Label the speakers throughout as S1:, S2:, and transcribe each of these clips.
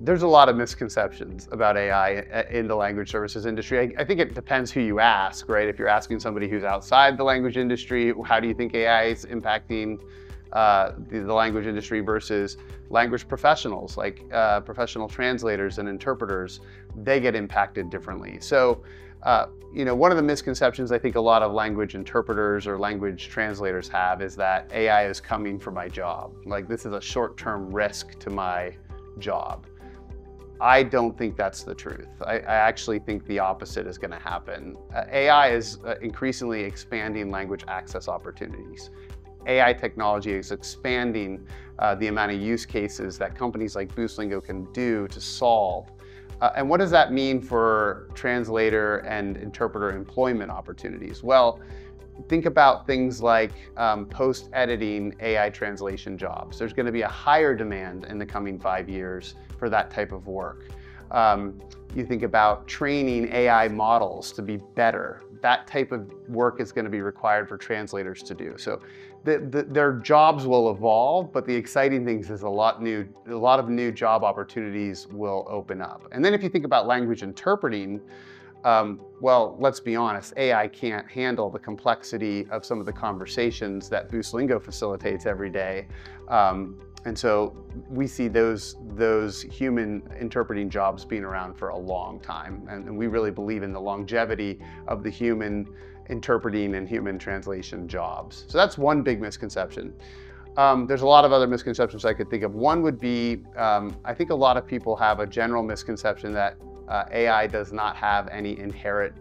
S1: There's a lot of misconceptions about AI in the language services industry. I think it depends who you ask, right? If you're asking somebody who's outside the language industry, how do you think AI is impacting the language industry versus language professionals, like professional translators and interpreters, they get impacted differently. So, one of the misconceptions I think a lot of language interpreters or language translators have is that AI is coming for my job. Like, this is a short-term risk to my job. I don't think that's the truth. I actually think the opposite is going to happen. AI is increasingly expanding language access opportunities. AI technology is expanding the amount of use cases that companies like Boostlingo can do to solve. And what does that mean for translator and interpreter employment opportunities? Well, think about things like post-editing AI translation jobs. There's going to be a higher demand in the coming 5 years for that type of work. You think about training AI models to be better. That type of work is going to be required for translators to do. So their jobs will evolve, but the exciting things is a lot of new job opportunities will open up. And then if you think about language interpreting, well, let's be honest, AI can't handle the complexity of some of the conversations that Boostlingo facilitates every day. And so we see those human interpreting jobs being around for a long time. And we really believe in the longevity of the human interpreting and human translation jobs. So that's one big misconception. There's a lot of other misconceptions I could think of. One would be, I think a lot of people have a general misconception that AI does not have any inherent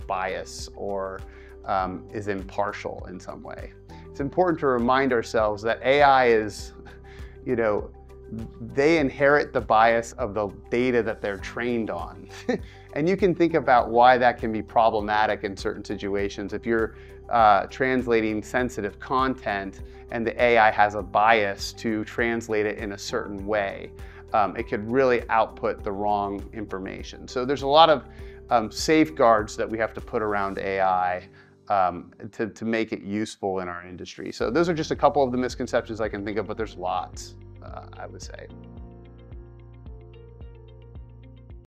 S1: bias or is impartial in some way. It's important to remind ourselves that AI is, they inherit the bias of the data that they're trained on. And you can think about why that can be problematic in certain situations. If you're translating sensitive content and the AI has a bias to translate it in a certain way, it could really output the wrong information. So there's a lot of safeguards that we have to put around AI to make it useful in our industry. So those are just a couple of the misconceptions I can think of, but there's lots, I would say.